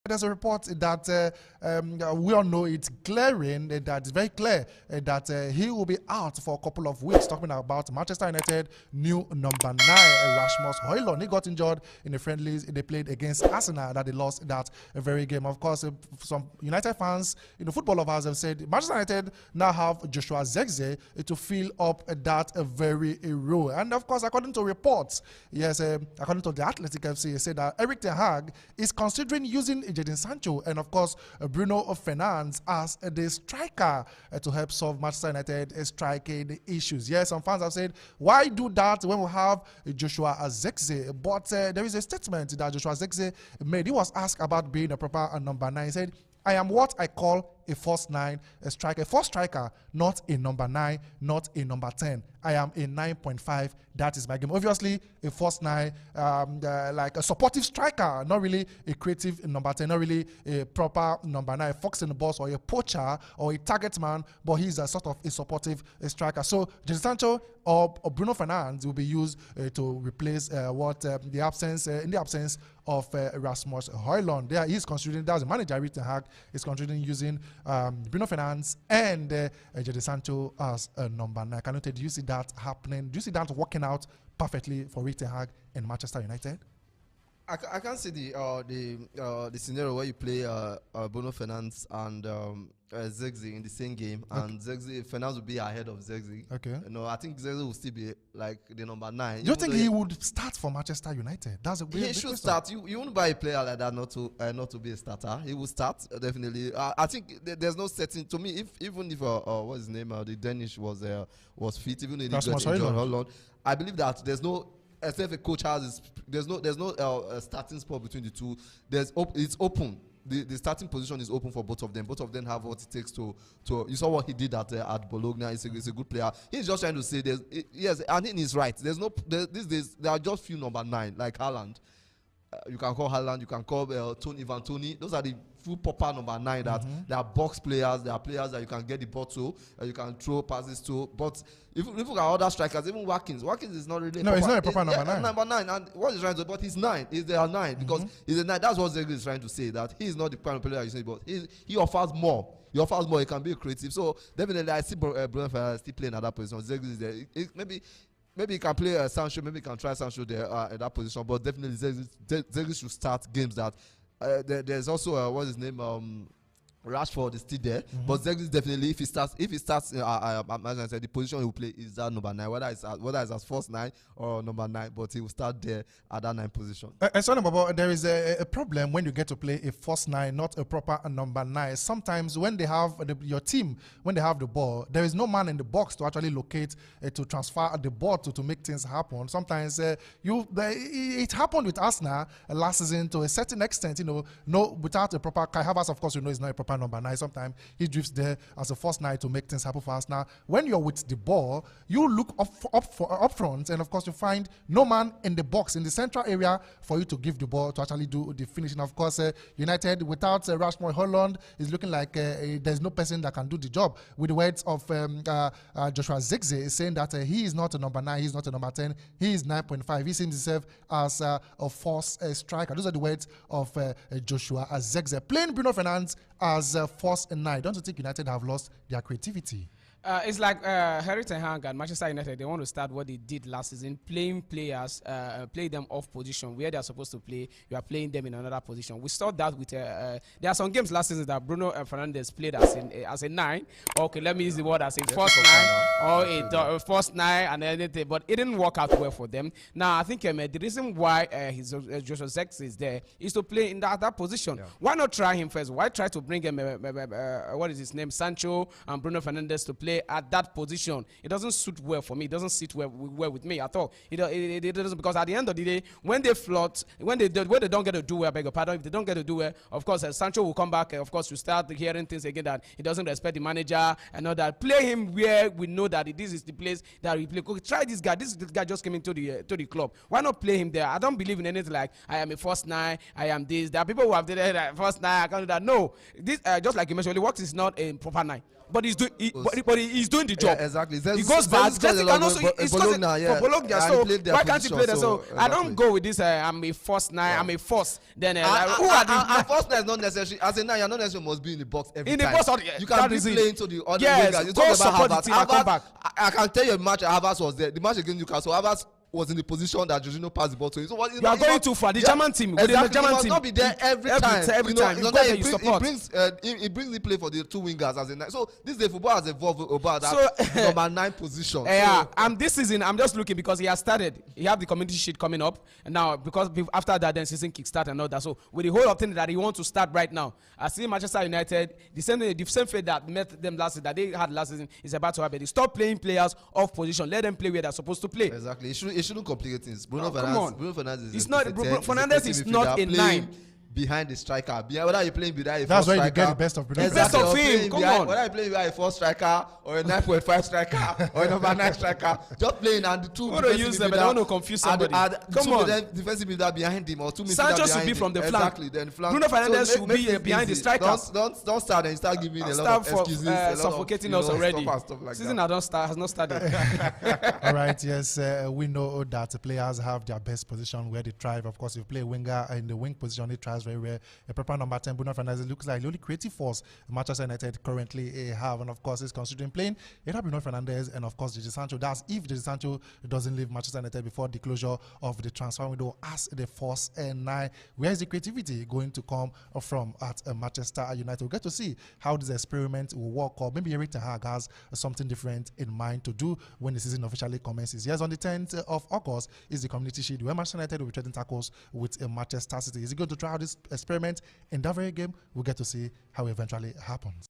There's a report that we all know it's glaring, that it's very clear that he will be out for a couple of weeks. Talking about Manchester United new number 9, Rasmus Højlund. He got injured in the friendlies they played against Arsenal that they lost that very game. Of course, some United fans, football lovers have said Manchester United now have Joshua Zirkzee to fill up that very role. And of course, according to reports, yes, according to the Athletic FC, said that Erik ten Hag is considering using Jadon Sancho and of course Bruno Fernandes as the striker to help solve Manchester United striking issues. Yes, some fans have said, why do that when we have Joshua Zirkzee? But there is a statement that Joshua Zirkzee made. He was asked about being a proper number 9. He said, I am what I call a first 9 striker. A first striker, not a number 9, not a number 10. I am a 9.5. That is my game. Obviously, a first 9, like a supportive striker, not really a creative number 10, not really a proper number 9, fox in the box or a poacher or a target man, but he's a sort of a supportive striker. So, Jadon Sancho or Bruno Fernandes will be used to replace in the absence of Rasmus Højlund. There, he's considering, that's the manager, Erik ten Hag, is considering using Bruno Fernandes and Jadon Sancho as a number 9. Canute, do you see that happening? Do you see that working out perfectly for Erik ten Hag and Manchester United? I can see the scenario where you play Bruno Fernandes and Zirkzee in the same game, and Fernandes will be ahead of Zirkzee. Okay. I think Zirkzee will still be like the number 9. Do you think he would start for Manchester United? That's a weird He should start. You won't buy a player like that not to be a starter. He will start definitely. I think there's no setting to me. Even if what's his name, the Danish was fit, even if he got injured, I believe that there's no. Except a coach has, there's no starting spot between the two. It's open. The starting position is open for both of them. Both of them have what it takes to. You saw what he did at Bologna. He's a good player. He's just trying to say yes, and he's right. These days there are just few number 9 like Haaland. You can call Haaland. You can call Tony Van Tony. Those are the full proper number 9 that they are box players. They are players that you can get the ball to, you can throw passes to. But if you look at other strikers, even Watkins is not really. No, he's not a proper number 9. Number 9, and what he's trying to, but he's 9. He's their 9 because he's a 9. That's what Zirkzee is trying to say, that he is not the kind of player you say, but he offers more. He offers more. He can be creative. So definitely, I see Bruno Fernandes still playing at that position. Zirkzee is there. Maybe he can play Sancho. Maybe he can try Sancho there at that position. But definitely, Zirkzee should start games that. There's also what's his name? Rashford is still there, but Zirkzee definitely, if he starts, as I said, the position he will play is that number 9, whether it's as first 9 or number 9, but he will start there at that 9 position. There is a problem when you get to play a first 9, not a proper number 9. Sometimes when they have your team, when they have the ball, there is no man in the box to actually locate to transfer the ball to make things happen. Sometimes it happened with Arsenal last season to a certain extent. Without a proper Kai Havertz, of course, is not a proper number 9. Sometimes he drifts there as a first 9 to make things happen for us. Now, when you're with the ball, you look up front, and of course, you find no man in the box, in the central area, for you to give the ball to actually do the finishing. Of course, United without Rasmus Højlund is looking like there's no person that can do the job. With the words of Joshua Zirkzee saying that he is not a number 9, he's not a number 10, he is 9.5. He sees himself as a first striker. Those are the words of Joshua Zirkzee. Playing Bruno Fernandes as first 9. Don't you think United have lost their creativity? It's like Erik ten Hag and Manchester United. They want to start what they did last season, playing players, play them off position where they are supposed to play. You are playing them in another position. We saw that with there are some games last season that Bruno Fernandes played as a 9. Okay, let me use the word as a first 9 or a first 9 and anything, but it didn't work out well for them. Now I think the reason why Joshua Zirkzee is there is to play in that position. Yeah. Why not try him first? Why try to bring him what is his name, Sancho and Bruno Fernandes to play at that position? It doesn't suit well for me. It doesn't sit well with me at all. It doesn't, because at the end of the day, when they float, when they don't get to do well, I beg your pardon, if they don't get to do well, of course Sancho will come back. Of course, you start hearing things again that he doesn't respect the manager and all that. Play him where we know that this is the place that we play. Try this guy. This guy just came into the club. Why not play him there? I don't believe in anything like I am a first 9. I am this. There are people who have done that first 9. I can't do that. No, this just like you mentioned, Oli Watkins is not a proper 9. but he's doing he's doing the job. Yeah, exactly. He goes back. Zesty can also he's Bologna, for Bologna. So why can't he play there? So I exactly. don't go with this. I'm a first nine. I'm a first. Then who are and first nine is not necessary. As a nine, you're not necessarily must be in the box every time. In the box, you can be playing to the other wingers. You go talk support about the team and come back. I can tell you a match Havertz was there. The match against Newcastle, Havertz was in the position that Jorginho passed the ball to him. So you are going too far. The German team, with the German team, he must not be there every time. Every time. He brings the play for the two wingers as a nine. So this day football has evolved about that number 9 position. Yeah, and this season I'm just looking because he has started. He have the community sheet coming up, and now because after that then season kickstart and all that. So with the whole of thing that he wants to start right now, I see Manchester United the same fate that met them last season that they had last season is about to happen. They stop playing players off position. Let them play where they're supposed to play. Exactly. It shouldn't complicate things. Bruno Fernandes is not a 9 behind the striker. Whether you're playing behind a that's why striker, you get the best of Bruno. Exactly. Best of him. Come on. Whether you're playing behind a 4 striker or a 9.5 striker or a number 9 striker, just playing and the two. I don't use them, but I want to confuse somebody. Come on. Defensive midfielder behind him or 2 midfielders Sancho behind should be him. from the flank. Exactly. Then flank. Bruno Fernandes should be behind the strikers. Don't start and start giving a lot of excuses. Suffocating us already. Season has not started. All right. Yes, we know that players have their best position where they thrive. Of course, if you play winger in the wing position, they thrive very well. A proper number 10, Bruno Fernandes looks like the only creative force Manchester United currently have, and of course, is considering playing either Bruno Fernandes and of course Jadon Sancho. That's if Jadon Sancho doesn't leave Manchester United before the closure of the transfer window as the first 9. Where is the creativity going to come from at Manchester United? We'll get to see how this experiment will work, or maybe Erik ten Hag has something different in mind to do when the season officially commences. Yes, on the 10th of August is the Community Shield where Manchester United will be trading tackles with Manchester City. Is he going to try out this experiment in that very game? We'll get to see how it eventually happens.